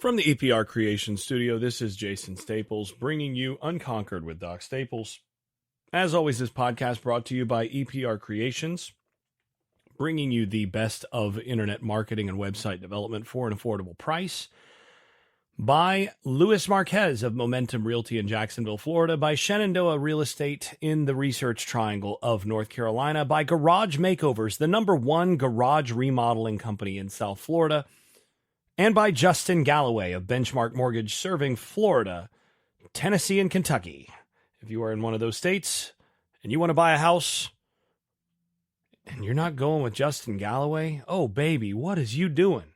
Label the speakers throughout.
Speaker 1: From the EPR Creation Studio, this is Jason Staples bringing you Unconquered with Doc Staples. As always, this podcast brought to you by EPR Creations, bringing you the best of internet marketing and website development for an affordable price. By Luis Marquez of Momentum Realty in Jacksonville, Florida. By Shenandoah Real Estate in the Research Triangle of North Carolina. By Garage Makeovers, the #1 garage remodeling company in South Florida. And by Justin Galloway of Benchmark Mortgage, serving Florida, Tennessee, and Kentucky. If you are in one of those states and you want to buy a house and you're not going with Justin Galloway, oh, baby, what is you doing?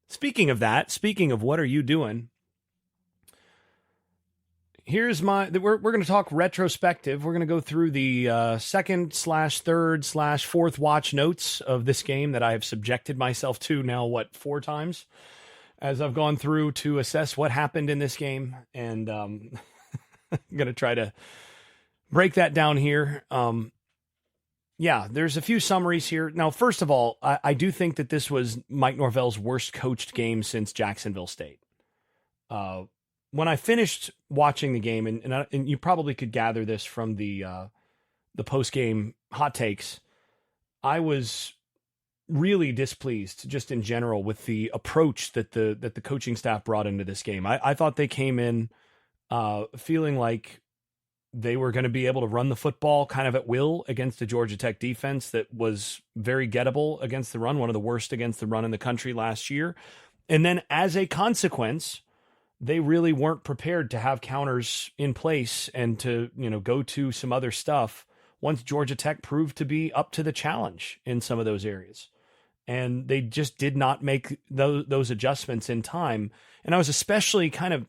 Speaker 1: Speaking of that, speaking of what are you doing, here's we're going to talk retrospective. We're going to go through the second/third/fourth watch notes of this game that I have subjected myself to now, 4 times as I've gone through to assess what happened in this game. And I'm going to try to break that down here. Yeah, there's a few summaries here. Now, first of all, I do think that this was Mike Norvell's worst coached game since Jacksonville State. When I finished watching the game, and you probably could gather this from the post-game hot takes, I was really displeased just in general with the approach that the coaching staff brought into this game. I thought they came in feeling like they were going to be able to run the football kind of at will against a Georgia Tech defense that was very gettable against the run, one of the worst against the run in the country last year. And then as a consequence, they really weren't prepared to have counters in place and to, go to some other stuff once Georgia Tech proved to be up to the challenge in some of those areas. And they just did not make those adjustments in time. And I was especially kind of,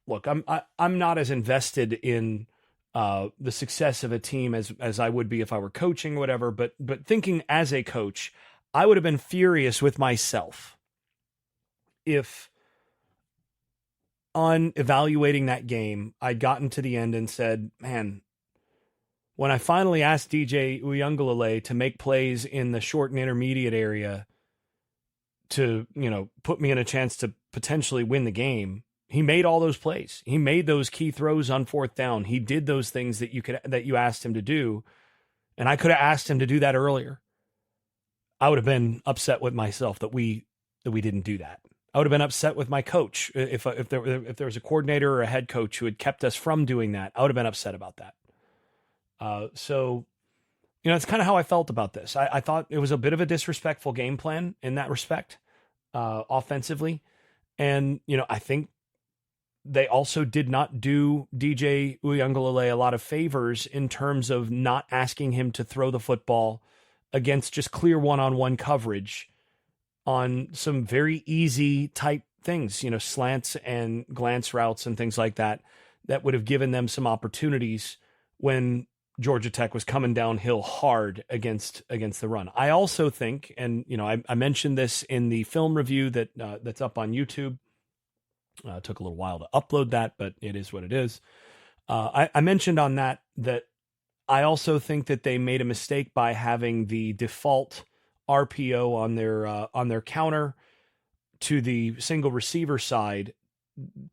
Speaker 1: look, I'm not as invested in the success of a team as I would be if I were coaching or whatever, but thinking as a coach, I would have been furious with myself if on evaluating that game, I'd gotten to the end and said, man, when I finally asked DJ Uiagalelei to make plays in the short and intermediate area to, put me in a chance to potentially win the game, he made all those plays. He made those key throws on 4th down. He did those things that you asked him to do. And I could have asked him to do that earlier. I would have been upset with myself that we didn't do that. I would have been upset with my coach if there was a coordinator or a head coach who had kept us from doing that. I would have been upset about that. So, it's kind of how I felt about this. I thought it was a bit of a disrespectful game plan in that respect, offensively. And, I think they also did not do DJ Uiagalelei a lot of favors in terms of not asking him to throw the football against just clear one-on-one coverage on some very easy type things, slants and glance routes and things like that would have given them some opportunities when Georgia Tech was coming downhill hard against the run. I also think, and I mentioned this in the film review that's up on YouTube. It took a little while to upload that, but it is what it is. I mentioned on that I also think that they made a mistake by having the default RPO on their counter to the single receiver side.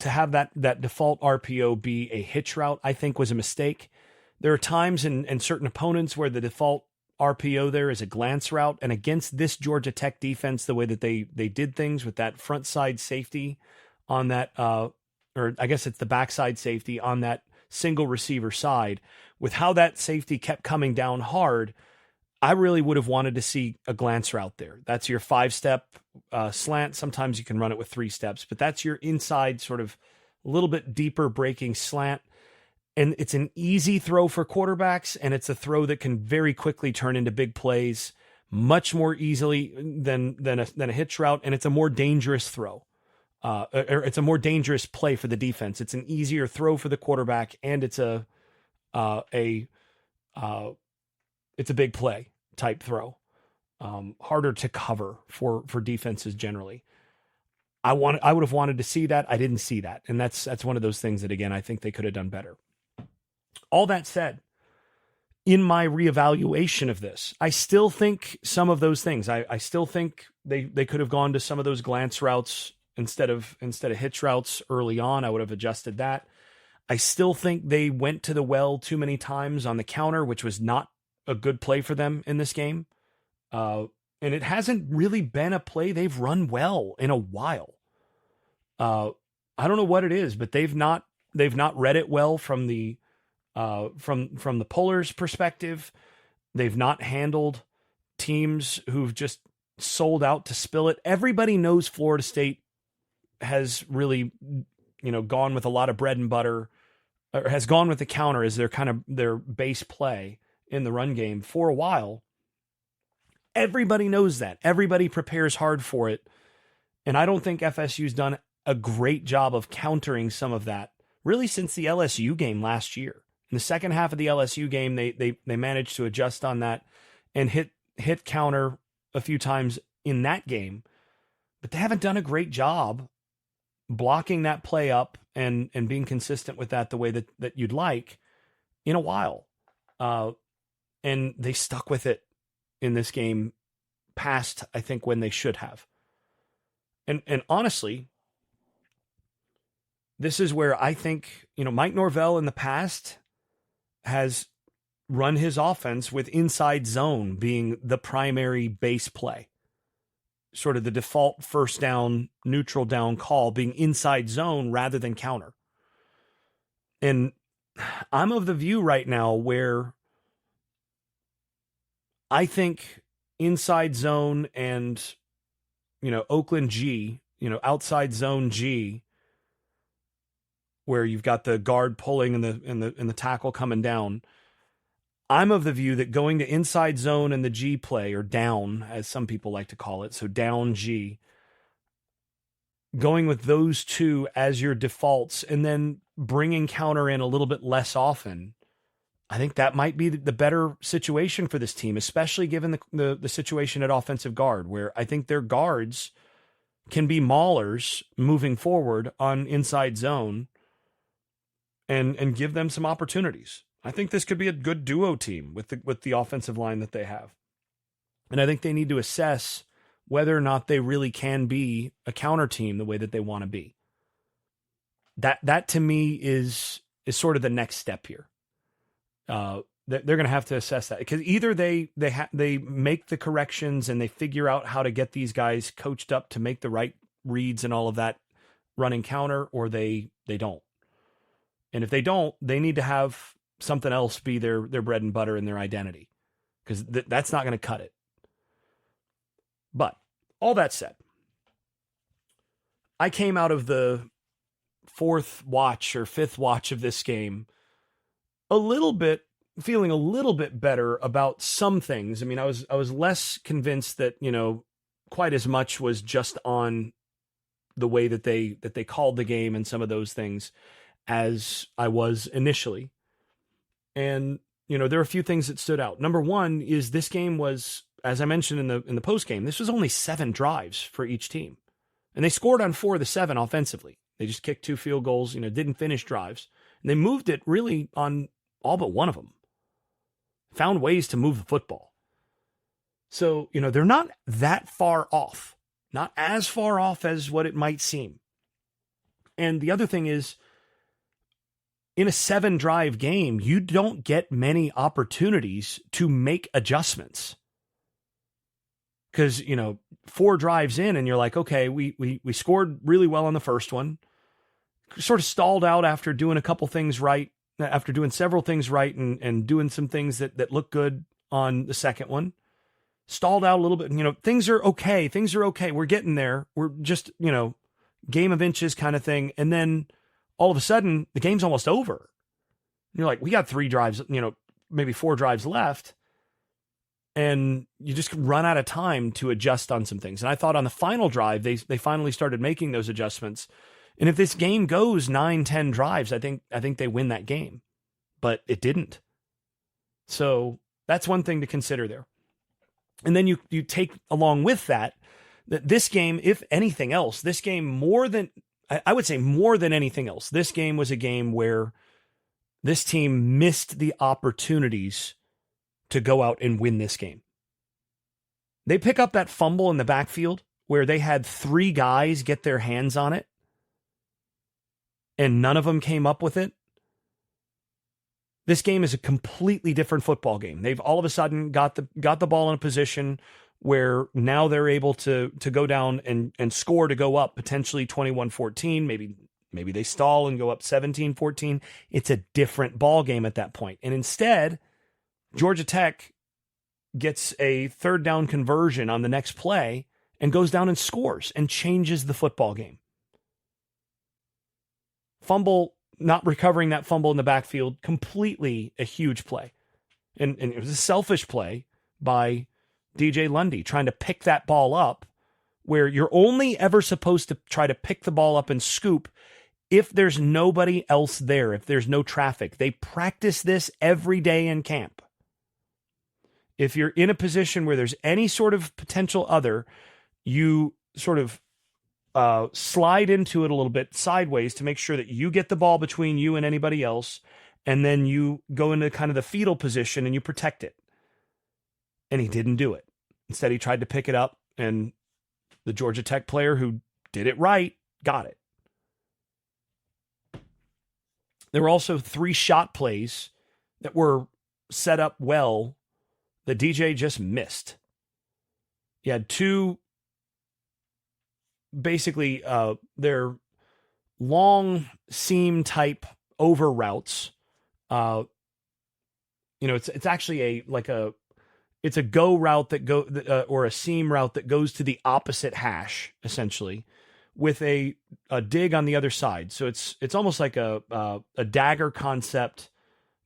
Speaker 1: To have that default RPO be a hitch route, I think was a mistake. There are times in certain opponents where the default RPO there is a glance route, and against this Georgia Tech defense, the way that they did things with that front side safety on that, or I guess it's the backside safety on that single receiver side, with how that safety kept coming down hard, I really would have wanted to see a glance route there. That's your 5-step slant. Sometimes you can run it with 3 steps, but that's your inside sort of a little bit deeper breaking slant. And it's an easy throw for quarterbacks, and it's a throw that can very quickly turn into big plays much more easily than a hitch route, and it's a more dangerous throw. Or it's a more dangerous play for the defense. It's an easier throw for the quarterback, and it's a big play type throw. Harder to cover for defenses generally. I would have wanted to see that. I didn't see that, and that's one of those things that, again, I think they could have done better. All that said, in my reevaluation of this, I still think some of those things, I still think they could have gone to some of those glance routes instead of hitch routes early on. I would have adjusted that. I still think they went to the well too many times on the counter, which was not a good play for them in this game. And it hasn't really been a play they've run well in a while. I don't know what it is, but they've not read it well from the puller's perspective. They've not handled teams who've just sold out to spill it. Everybody knows Florida State has really, gone with a lot of bread and butter, or has gone with the counter as their base play in the run game for a while. Everybody knows that. Everybody prepares hard for it. And I don't think FSU's done a great job of countering some of that really since the LSU game last year. In the second half of the LSU game, they managed to adjust on that and hit counter a few times in that game, but they haven't done a great job blocking that play up and being consistent with that the way that you'd like in a while. And they stuck with it in this game past, I think, when they should have. And honestly, this is where I think, Mike Norvell in the past has run his offense with inside zone being the primary base play. Sort of the default first down, neutral down call being inside zone rather than counter. And I'm of the view right now where I think inside zone and, Oakland G, outside zone G, where you've got the guard pulling and the tackle coming down. I'm of the view that going to inside zone and the G play, or down, as some people like to call it, so down G, going with those two as your defaults and then bringing counter in a little bit less often, I think that might be the better situation for this team, especially given the situation at offensive guard, where I think their guards can be maulers moving forward on inside zone and give them some opportunities. I think this could be a good duo team with the offensive line that they have. And I think they need to assess whether or not they really can be a counter team the way that they want to be. That to me is sort of the next step here. They're going to have to assess that, because either they make the corrections and they figure out how to get these guys coached up to make the right reads and all of that running counter, or they don't. And if they don't, they need to have something else be their bread and butter and their identity, because that's not going to cut it. But all that said, I came out of the fourth watch or fifth watch of this game feeling a little bit better about some things. I mean, I was less convinced that, quite as much was just on the way that they called the game and some of those things as I was initially. And, there are a few things that stood out. Number one is this game was, as I mentioned in the post game, this was only 7 drives for each team. And they scored on 4 of the 7 offensively. They just kicked 2 field goals, didn't finish drives. And they moved it really on all but one of them. Found ways to move the football. So, they're not that far off. Not as far off as what it might seem. And the other thing is, in a 7-drive game, you don't get many opportunities to make adjustments. Because, 4 drives in and you're like, okay, we scored really well on the first one. Sort of stalled out after doing a couple things right, after doing several things right and doing some things that look good on the second one. Stalled out a little bit. Things are okay. We're getting there. We're just, game of inches kind of thing. And then all of a sudden, the game's almost over. And you're like, we got 3 drives, maybe 4 drives left. And you just run out of time to adjust on some things. And I thought on the final drive, they finally started making those adjustments. And if this game goes 9-10 drives, I think they win that game. But it didn't. So that's one thing to consider there. And then you take along with that this game, if anything else, this game I would say more than anything else, this game was a game where this team missed the opportunities to go out and win this game. They pick up that fumble in the backfield where they had 3 guys get their hands on it and none of them came up with it. This game is a completely different football game. They've all of a sudden got the ball in a position where now they're able to go down and score to go up potentially 21-14. Maybe they stall and go up 17-14. It's a different ball game at that point. And instead, Georgia Tech gets a 3rd down conversion on the next play and goes down and scores and changes the football game. Fumble, not recovering that fumble in the backfield, completely a huge play. And it was a selfish play by DJ Lundy trying to pick that ball up where you're only ever supposed to try to pick the ball up and scoop if there's nobody else there, if there's no traffic. They practice this every day in camp. If you're in a position where there's any sort of potential other, you sort of slide into it a little bit sideways to make sure that you get the ball between you and anybody else, and then you go into kind of the fetal position and you protect it. And he didn't do it. Instead, he tried to pick it up, and the Georgia Tech player who did it right got it. There were also 3 shot plays that were set up well that DJ just missed. He had 2, basically, they're long seam type over routes. It's actually it's a go route that or a seam route that goes to the opposite hash, essentially, with a dig on the other side. So it's almost like a dagger concept,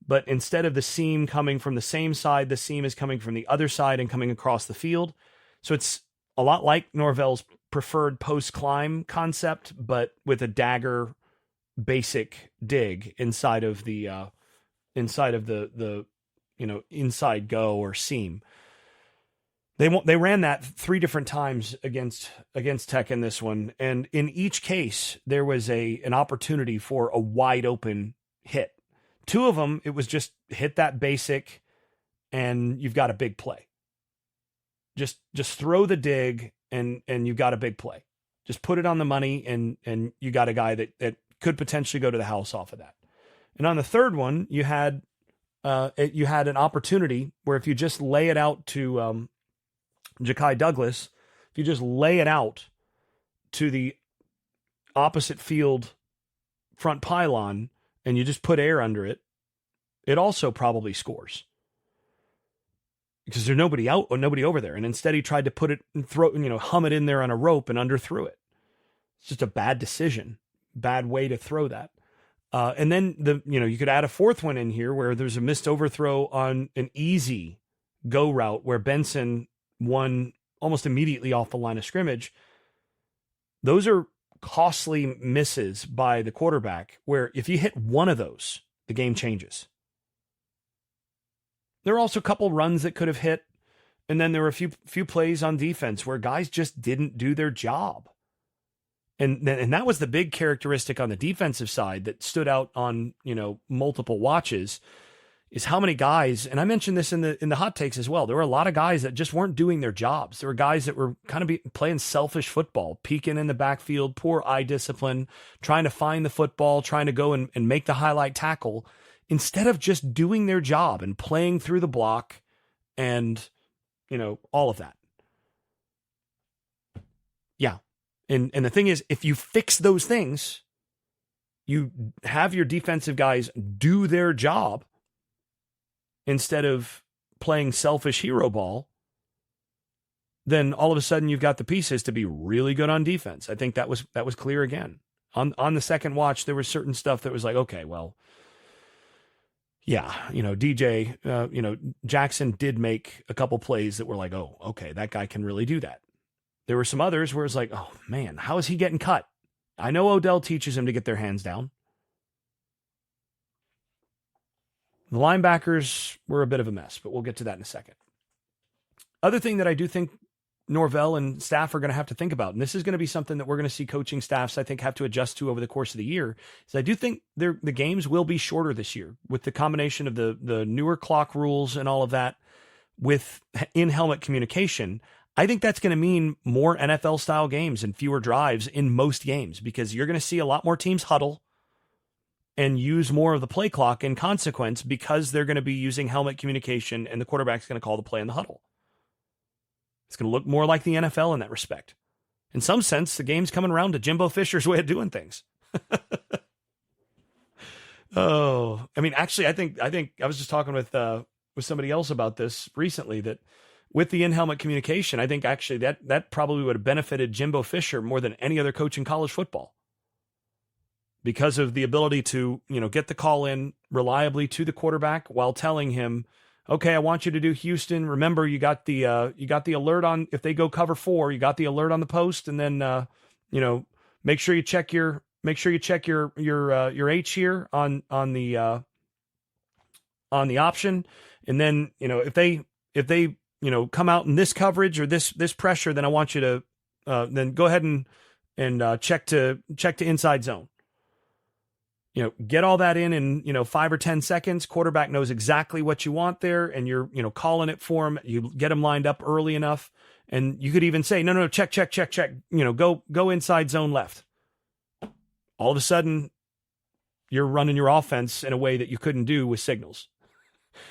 Speaker 1: but instead of the seam coming from the same side, the seam is coming from the other side and coming across the field. So it's a lot like Norvell's preferred post-climb concept, but with a dagger basic dig inside of the inside go or seam. They ran that 3 different times against Tech in this one, and in each case there was an opportunity for a wide open hit. 2 of them, it was just hit that basic and you've got a big play. Just throw the dig and you've got a big play. Just put it on the money and you got a guy that could potentially go to the house off of that. And on the 3rd one, you had an opportunity where if you just lay it out to Ja'Kai Douglas, if you just lay it out to the opposite field front pylon and you just put air under it, it also probably scores. Because there's nobody over there. And instead he tried to put it and hum it in there on a rope and underthrew it. It's just a bad decision, bad way to throw that. And then you could add a 4th one in here where there's a missed overthrow on an easy go route where Benson won almost immediately off the line of scrimmage. Those are costly misses by the quarterback where if you hit one of those, the game changes. There were also a couple runs that could have hit. And then there were a few plays on defense where guys just didn't do their job. And that was the big characteristic on the defensive side that stood out on, multiple watches, is how many guys, and I mentioned this in the hot takes as well. There were a lot of guys that just weren't doing their jobs. There were guys that were kind of playing selfish football, peeking in the backfield, poor eye discipline, trying to find the football, trying to go and make the highlight tackle instead of just doing their job and playing through the block and, all of that. Yeah. And the thing is, if you fix those things, you have your defensive guys do their job instead of playing selfish hero ball, then all of a sudden you've got the pieces to be really good on defense. I think that was clear again. On the second watch, there was certain stuff that was like, okay, well, yeah, DJ, Jackson did make a couple plays that were like, oh, okay, that guy can really do that. There were some others where it's like, oh man, how is he getting cut? I know Odell teaches him to get their hands down. The linebackers were a bit of a mess, but we'll get to that in a second. Other thing that I do think Norvell and staff are going to have to think about, and this is going to be something that we're going to see coaching staffs, I think, have to adjust to over the course of the year, is I do think the games will be shorter this year with the combination of the newer clock rules and all of that. with in-helmet communication, I think that's going to mean more NFL-style games and fewer drives in most games, because you're going to see a lot more teams huddle and use more of the play clock in consequence, because they're going to be using helmet communication and the quarterback's going to call the play in the huddle. It's going to look more like the NFL in that respect. In some sense, the game's coming around to Jimbo Fisher's way of doing things. Oh, I mean, actually, I think I was just talking with somebody else about this recently, that with the in-helmet communication, I think actually that probably would have benefited Jimbo Fisher more than any other coach in college football, because of the ability to, get the call in reliably to the quarterback while telling him, okay, I want you to do Houston. Remember, you got the alert on, if they go cover 4, you got the alert on the post, and then make sure you check your H here on the option, and then if they come out in this coverage or this pressure, then I want you to then go ahead and check to inside zone. Get all that in 5 or 10 seconds. Quarterback knows exactly what you want there, and you're, calling it for him. You get him lined up early enough, and you could even say, no, check. Go inside zone left. All of a sudden, you're running your offense in a way that you couldn't do with signals.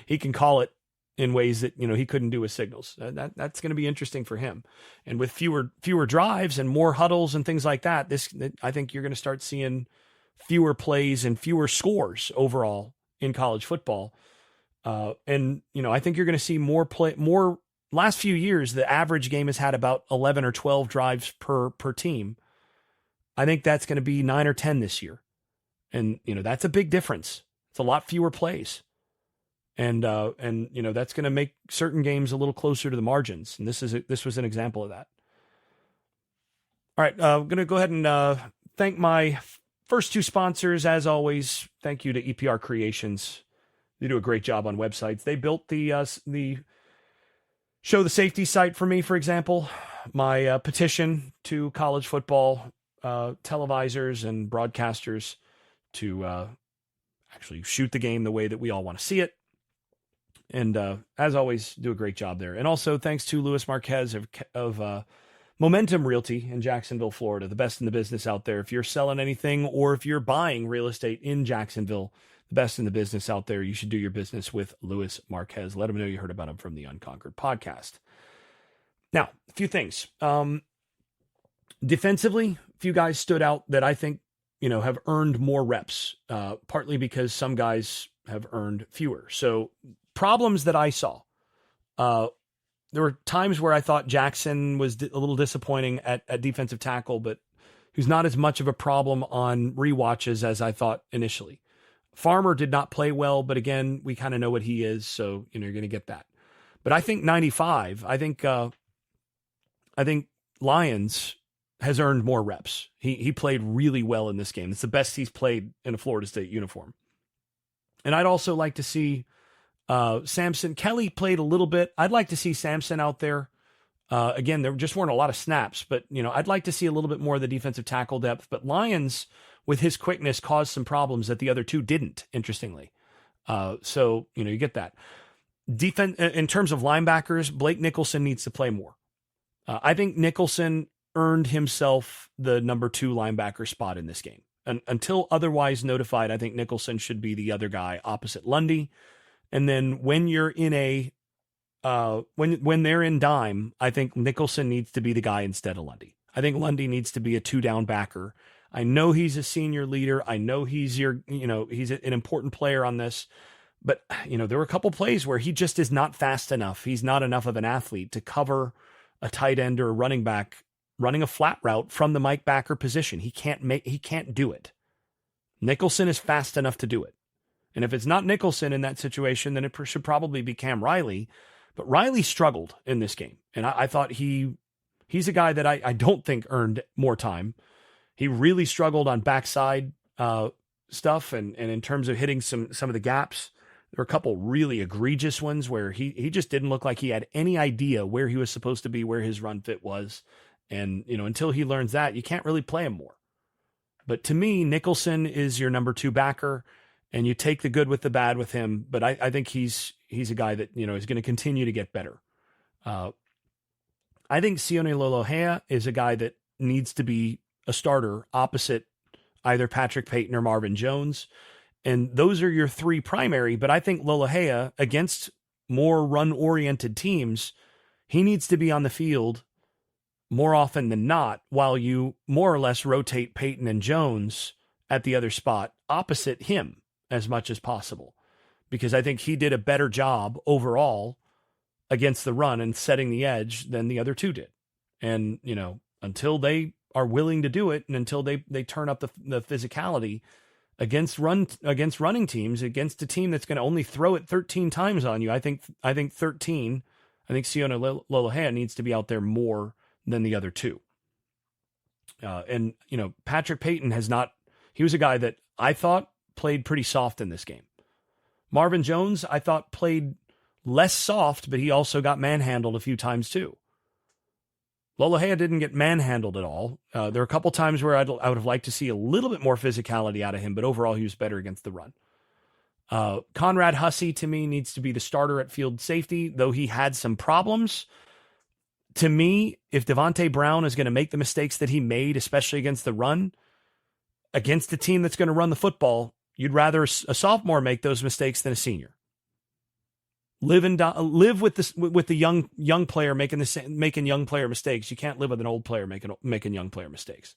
Speaker 1: He can call it in ways that, he couldn't do with signals. That's going to be interesting for him. And with fewer drives and more huddles and things like that, I think you're going to start seeing fewer plays and fewer scores overall in college football. And I think you're going to see more. Last few years, the average game has had about 11 or 12 drives per team. I think that's going to be 9 or 10 this year. And, that's a big difference. It's a lot fewer plays. And that's going to make certain games a little closer to the margins. And this was an example of that. All right. I'm going to go ahead and thank my first 2 sponsors. As always, thank you to EPR Creations. They do a great job on websites. They built the Show the Safety site for me, for example. My petition to college football televisers and broadcasters to actually shoot the game the way that we all want to see it. And as always, do a great job there. And also thanks to Luis Marquez of Momentum Realty in Jacksonville, Florida, the best in the business out there. If you're selling anything or if you're buying real estate in Jacksonville, the best in the business out there, you should do your business with Luis Marquez. Let him know you heard about him from the Unconquered podcast. Now, a few things. Defensively, a few guys stood out that I think, have earned more reps, partly because some guys have earned fewer. So problems that I saw, there were times where I thought Jackson was a little disappointing at defensive tackle, but who's not as much of a problem on rewatches as I thought initially. Farmer did not play well, but again, we kind of know what he is, so you're going to get that. But I think 95, I think Lyons has earned more reps. He played really well in this game. It's the best he's played in a Florida State uniform. And I'd also like to see Samson. Kelly played a little bit. I'd like to see Samson out there. Again, there just weren't a lot of snaps, but I'd like to see a little bit more of the defensive tackle depth. But Lyons, with his quickness, caused some problems that the other two didn't, interestingly. So you get that. Defense in terms of linebackers, Blake Nicholson needs to play more. I think Nicholson earned himself the number 2 linebacker spot in this game. And until otherwise notified, I think Nicholson should be the other guy opposite Lundy. And then when you're in when they're in dime, I think Nicholson needs to be the guy instead of Lundy. I think Lundy needs to be a 2-down backer. I know he's a senior leader. I know he's he's an important player on this, but there were a couple plays where he just is not fast enough. He's not enough of an athlete to cover a tight end or a running back running a flat route from the Mike backer position. He can't do it. Nicholson is fast enough to do it. And if it's not Nicholson in that situation, then it should probably be Cam Riley. But Riley struggled in this game. And I thought he's a guy that I don't think earned more time. He really struggled on backside stuff. And in terms of hitting some of the gaps, there were a couple really egregious ones where he just didn't look like he had any idea where he was supposed to be, where his run fit was. And, until he learns that, you can't really play him more. But to me, Nicholson is your number 2 backer. and you take the good with the bad with him. But I think he's a guy that, is going to continue to get better. I think Sione Lolohea is a guy that needs to be a starter opposite either Patrick Payton or Marvin Jones. And those are your three primary, but I think Lolohea, against more run-oriented teams, he needs to be on the field more often than not, while you more or less rotate Payton and Jones at the other spot opposite him as much as possible. Because I think he did a better job overall against the run and setting the edge than the other two did. And, until they are willing to do it, and until they turn up the physicality against running teams, against a team that's going to only throw it 13 times on you, I think Sione Lolohea needs to be out there more than the other two. And Patrick Payton he was a guy that I thought played pretty soft in this game. Marvin Jones, I thought, played less soft, but he also got manhandled a few times too. Lolohea didn't get manhandled at all. There are a couple times where I would have liked to see a little bit more physicality out of him, but overall he was better against the run. Conrad Hussey, to me, needs to be the starter at field safety, though he had some problems. To me, if Devontae Brown is going to make the mistakes that he made, especially against the run, against a team that's going to run the football, you'd rather a sophomore make those mistakes than a senior. Live with the young player making young player mistakes. You can't live with an old player making young player mistakes.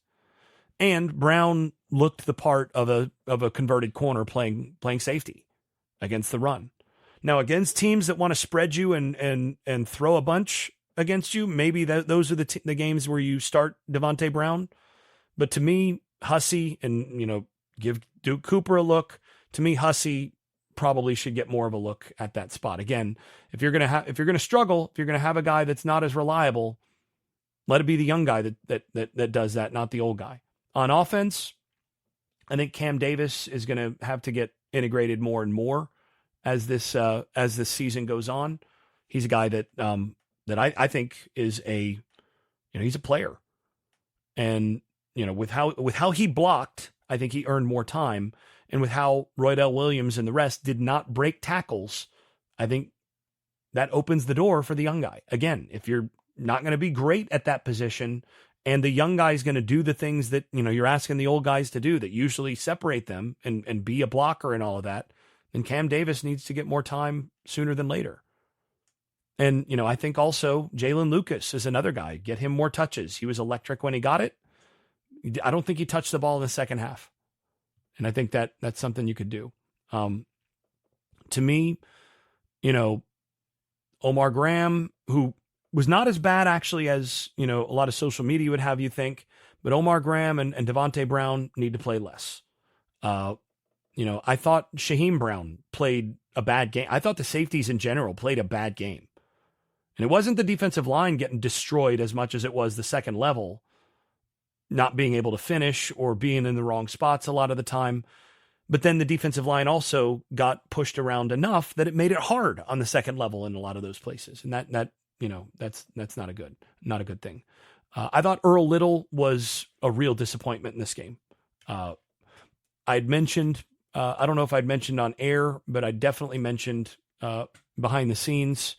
Speaker 1: And Brown looked the part of a converted corner playing safety against the run. Now, against teams that want to spread you and throw a bunch against you, maybe those are the games where you start Devontae Brown. But to me, Hussey, and give Duke Cooper a look. To me, Hussey probably should get more of a look at that spot. Again, if you're going to struggle, if you're going to have a guy that's not as reliable, let it be the young guy that does that, not the old guy. On offense, I think Cam Davis is going to have to get integrated more and more as this season goes on. He's a guy that I think is he's a player, and with how he blocked, I think he earned more time. And with how Roydell Williams and the rest did not break tackles, I think that opens the door for the young guy. Again, if you're not going to be great at that position and the young guy is going to do the things that, you're asking the old guys to do that usually separate them and be a blocker and all of that, then Cam Davis needs to get more time sooner than later. And, I think also Jalen Lucas is another guy. Get him more touches. He was electric when he got it. I don't think he touched the ball in the second half. And I think that's something you could do. To me, Omar Graham, who was not as bad actually as, a lot of social media would have you think, but Omar Graham and Devontae Brown need to play less. I thought Shaheem Brown played a bad game. I thought the safeties in general played a bad game. And it wasn't the defensive line getting destroyed as much as it was the second level, not being able to finish or being in the wrong spots a lot of the time. But then the defensive line also got pushed around enough that it made it hard on the second level in a lot of those places. And that's not a good thing. I thought Earl Little was a real disappointment in this game. I'd mentioned, I don't know if I'd mentioned on air, but I definitely mentioned behind the scenes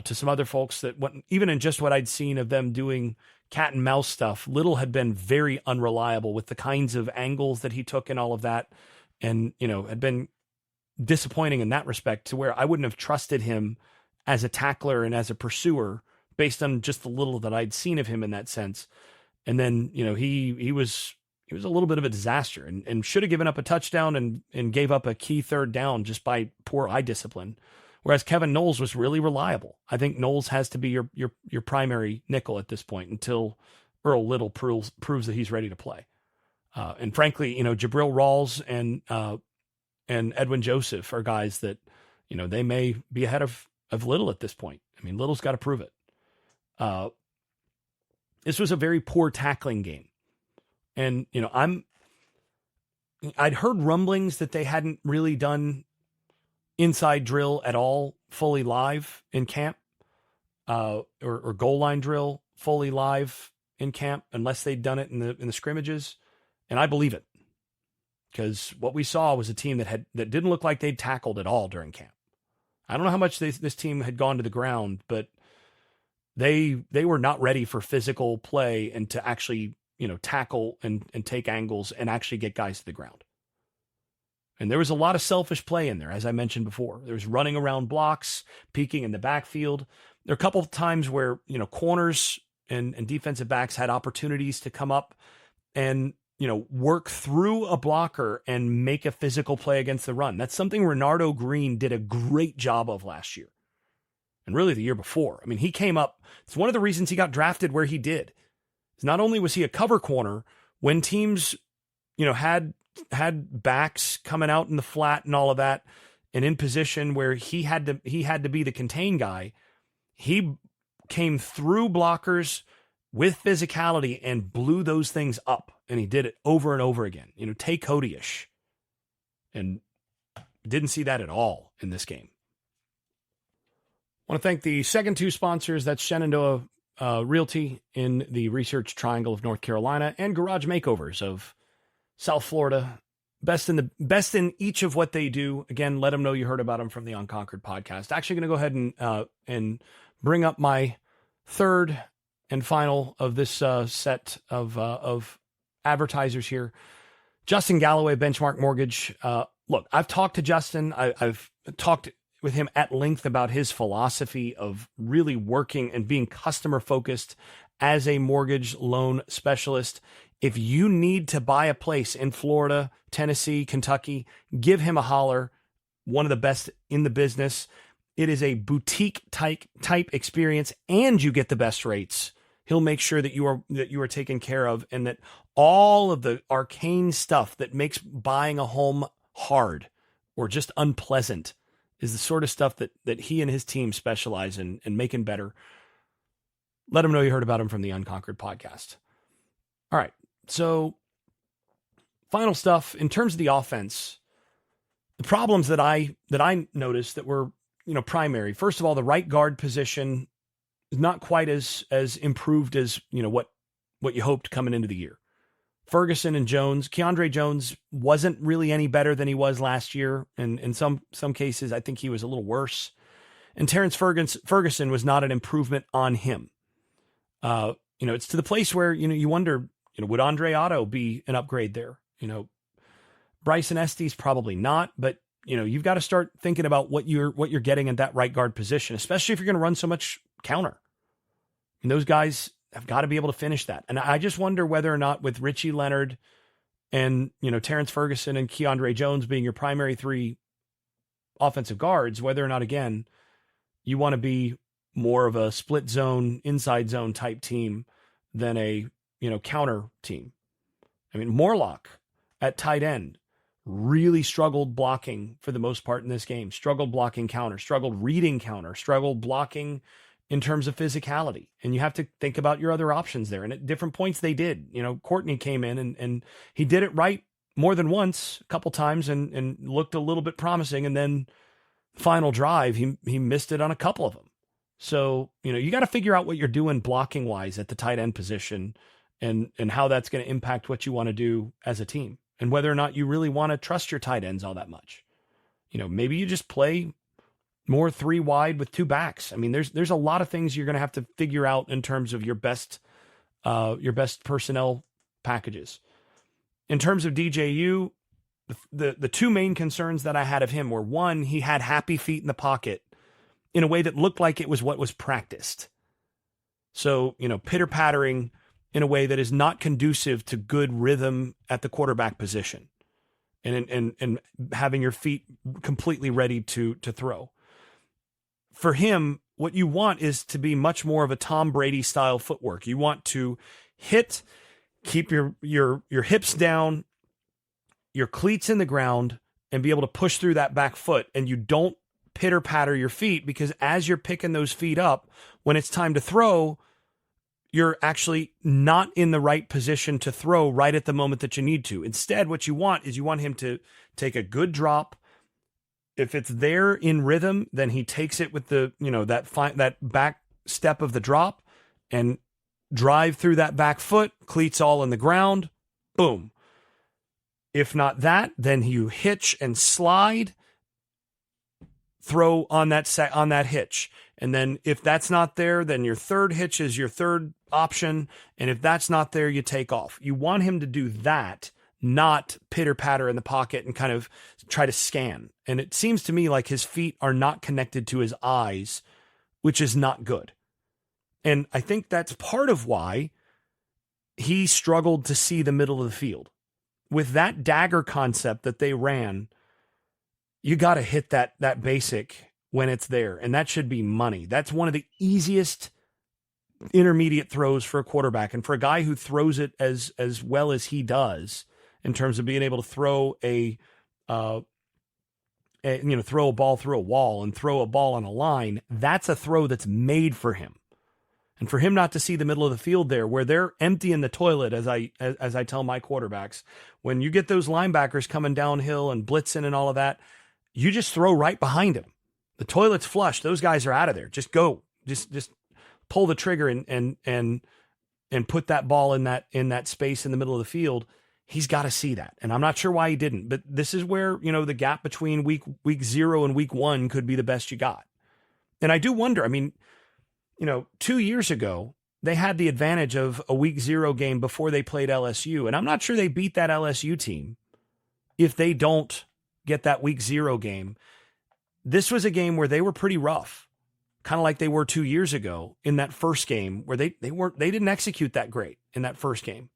Speaker 1: to some other folks that even in just what I'd seen of them doing cat and mouse stuff, Little had been very unreliable with the kinds of angles that he took and all of that. And, had been disappointing in that respect to where I wouldn't have trusted him as a tackler and as a pursuer based on just the little that I'd seen of him in that sense. And then, he was a little bit of a disaster and should have given up a touchdown and gave up a key third down just by poor eye discipline. Whereas Kevin Knowles was really reliable. I think Knowles has to be your primary nickel at this point until Earl Little proves that he's ready to play. And frankly, Jabril Rawls and Edwin Joseph are guys that, they may be ahead of Little at this point. I mean, Little's got to prove it. This was a very poor tackling game. And, I'd heard rumblings that they hadn't really done inside drill at all fully live in camp, or goal line drill fully live in camp, unless they'd done it in the scrimmages. And I believe it. because what we saw was a team that didn't look like they'd tackled at all during camp. I don't know how much this team had gone to the ground, but they were not ready for physical play and to actually, tackle and take angles and actually get guys to the ground. And there was a lot of selfish play in there, as I mentioned before. There was running around blocks, peeking in the backfield. There are a couple of times where, corners and defensive backs had opportunities to come up and, work through a blocker and make a physical play against the run. That's something Renardo Green did a great job of last year. And really the year before. I mean, he came up. It's one of the reasons he got drafted where he did. Not only was he a cover corner, when teams, had backs coming out in the flat and all of that, and in position where he had to be the contain guy, he came through blockers with physicality and blew those things up. And he did it over and over again. Tay Cody-ish. And didn't see that at all in this game. I want to thank the second two sponsors. That's Shenandoah Realty in the Research Triangle of North Carolina and Garage Makeovers of South Florida. Best in each of what they do. Again, let them know you heard about them from the Unconquered podcast. Actually going to go ahead and bring up my third and final of this set of advertisers here. Justin Galloway, Benchmark Mortgage. Look, I've talked to Justin. I've talked with him at length about his philosophy of really working and being customer focused as a mortgage loan specialist. If you need to buy a place in Florida, Tennessee, Kentucky, give him a holler. One of the best in the business. It is a boutique type experience, and you get the best rates. He'll make sure that you are taken care of, and that all of the arcane stuff that makes buying a home hard or just unpleasant is the sort of stuff that he and his team specialize in and making better. Let him know you heard about him from the Unconquered podcast. All right. So final stuff in terms of the offense, the problems that I noticed that were, primary. First of all, the right guard position is not quite as improved as, what you hoped coming into the year. Ferguson and Jones. Keandre Jones wasn't really any better than he was last year. And in some cases, I think he was a little worse. And Terrence Ferguson was not an improvement on him. It's to the place where, you wonder, would Andre Otto be an upgrade there? Bryson Estes probably not, but you've got to start thinking about what you're getting in that right guard position, especially if you're going to run so much counter. And those guys have got to be able to finish that. And I just wonder whether or not with Richie Leonard and, Terrence Ferguson and Keandre Jones being your primary three offensive guards, whether or not, again, you want to be more of a split zone, inside zone type team than a, counter team. I mean, Morlock at tight end really struggled blocking for the most part in this game, struggled blocking counter, struggled reading counter, struggled blocking in terms of physicality. And you have to think about your other options there. And at different points they did. Courtney came in and he did it right more than once, a couple times, and looked a little bit promising. And then final drive, he missed it on a couple of them. So, you got to figure out what you're doing blocking wise at the tight end position and how that's going to impact what you want to do as a team and whether or not you really want to trust your tight ends all that much. Maybe you just play more 3 wide with 2 backs. I mean, there's a lot of things you're going to have to figure out in terms of your best personnel packages. In terms of DJU, the 2 main concerns that I had of him were, one, he had happy feet in the pocket in a way that looked like it was what was practiced. So, pitter-pattering in a way that is not conducive to good rhythm at the quarterback position and having your feet completely ready to throw. For him, what you want is to be much more of a Tom Brady style footwork. You want to hit, keep your hips down, your cleats in the ground, and be able to push through that back foot. And you don't pitter patter your feet, because as you're picking those feet up, when it's time to throw, you're actually not in the right position to throw right at the moment that you need to. Instead, what you want is him to take a good drop. If it's there in rhythm, then he takes it with the, that back step of the drop and drive through that back foot, cleats all in the ground. Boom. If not that, then you hitch and slide, throw on that hitch. And then if that's not there, then your third hitch is your third option. And if that's not there, you take off. You want him to do that, not pitter patter in the pocket and kind of try to scan. And it seems to me like his feet are not connected to his eyes, which is not good. And I think that's part of why he struggled to see the middle of the field. With that dagger concept that they ran, you got to hit that basic when it's there. And that should be money. That's one of the easiest intermediate throws for a quarterback. And for a guy who throws it as well as he does, in terms of being able to throw throw a ball through a wall and throw a ball on a line, that's a throw that's made for him. And for him not to see the middle of the field there, where they're emptying the toilet, as I tell my quarterbacks, when you get those linebackers coming downhill and blitzing and all of that, you just throw right behind him. The toilet's flush; those guys are out of there. Just go, just pull the trigger and put that ball in that space in the middle of the field. He's got to see that, and I'm not sure why he didn't. But this is where the gap between week 0 and week 1 could be the best you got. And I do wonder. I mean, 2 years ago, they had the advantage of a week 0 game before they played LSU. And I'm not sure they beat that LSU team if they don't get that week 0 game. This was a game where they were pretty rough, kind of like they were 2 years ago in that first game where they didn't execute that great in that first game.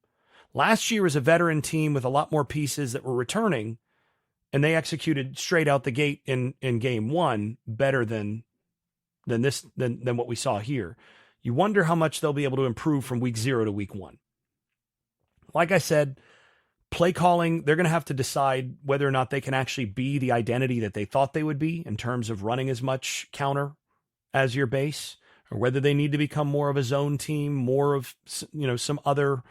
Speaker 1: Last year was a veteran team with a lot more pieces that were returning, and they executed straight out the gate in game 1 better than what we saw here. You wonder how much they'll be able to improve from week 0 to week 1. Like I said, play calling, they're going to have to decide whether or not they can actually be the identity that they thought they would be in terms of running as much counter as your base, or whether they need to become more of a zone team, more of some other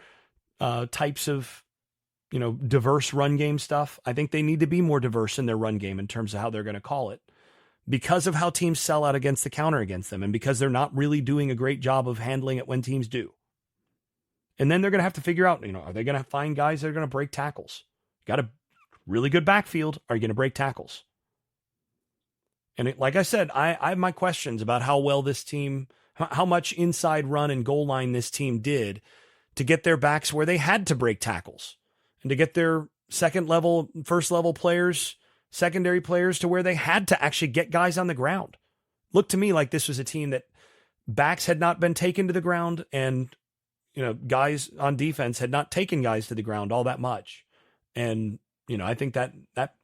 Speaker 1: types of diverse run game stuff. I think they need to be more diverse in their run game in terms of how they're going to call it, because of how teams sell out against the counter against them, and because they're not really doing a great job of handling it when teams do. And then they're going to have to figure out, are they going to find guys that are going to break tackles? You got a really good backfield. Are you going to break tackles? And like I said, I have my questions about how well this team, how much inside run and goal line this team did to get their backs where they had to break tackles, and to get their second level, first level players, secondary players to where they had to actually get guys on the ground. Looked to me like this was a team that backs had not been taken to the ground, and guys on defense had not taken guys to the ground all that much. And I think that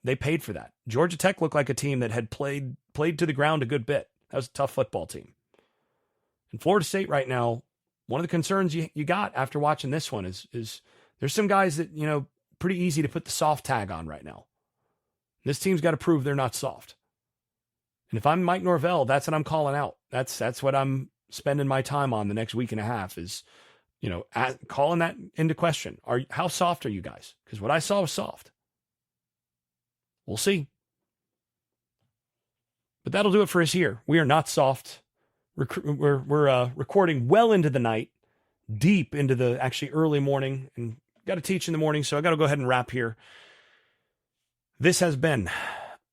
Speaker 1: they paid for that. Georgia Tech looked like a team that had played to the ground a good bit. That was a tough football team. And Florida State right now, one of the concerns you got after watching this one is there's some guys that pretty easy to put the soft tag on right now. This team's got to prove they're not soft. And if I'm Mike Norvell, that's what I'm calling out. That's what I'm spending my time on the next week and a half is, calling that into question. How soft are you guys? Because what I saw was soft. We'll see. But that'll do it for us here. We are not soft. We're recording well into the night, deep into the actually early morning, and got to teach in the morning, so I got to go ahead and wrap here. This has been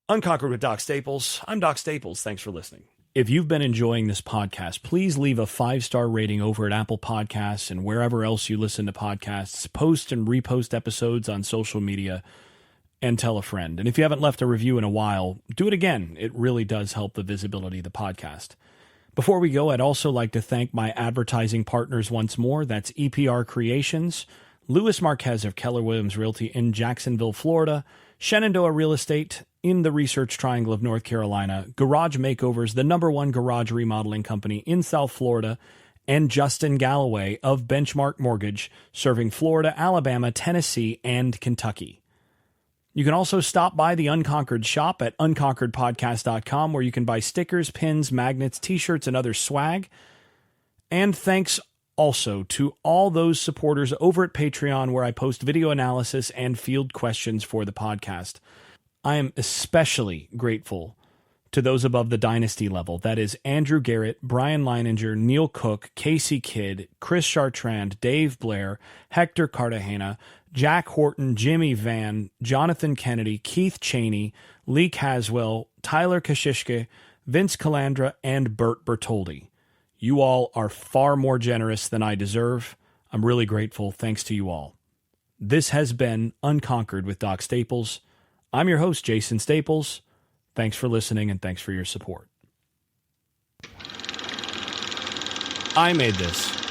Speaker 1: Unconquered with Doc Staples. I'm Doc Staples. Thanks for listening. If you've been enjoying this podcast, please leave a 5-star rating over at Apple Podcasts and wherever else you listen to podcasts. Post and repost episodes on social media, and tell a friend. And if you haven't left a review in a while, do it again. It really does help the visibility of the podcast. Before we go, I'd also like to thank my advertising partners once more. That's EPR Creations, Louis Marquez of Keller Williams Realty in Jacksonville, Florida, Shenandoah Real Estate in the Research Triangle of North Carolina, Garage Makeovers, the #1 garage remodeling company in South Florida, and Justin Galloway of Benchmark Mortgage, serving Florida, Alabama, Tennessee, and Kentucky. You can also stop by the Unconquered shop at unconqueredpodcast.com, where you can buy stickers, pins, magnets, t-shirts, and other swag. And thanks also to all those supporters over at Patreon, where I post video analysis and field questions for the podcast. I am especially grateful to those above the dynasty level. That is Andrew Garrett, Brian Leininger, Neil Cook, Casey Kidd, Chris Chartrand, Dave Blair, Hector Cartagena, Jack Horton, Jimmy Van, Jonathan Kennedy, Keith Cheney, Lee Caswell, Tyler Kashishke, Vince Calandra, and Bert Bertoldi. You all are far more generous than I deserve. I'm really grateful. Thanks to you all. This has been Unconquered with Doc Staples. I'm your host, Jason Staples. Thanks for listening and thanks for your support. I made this.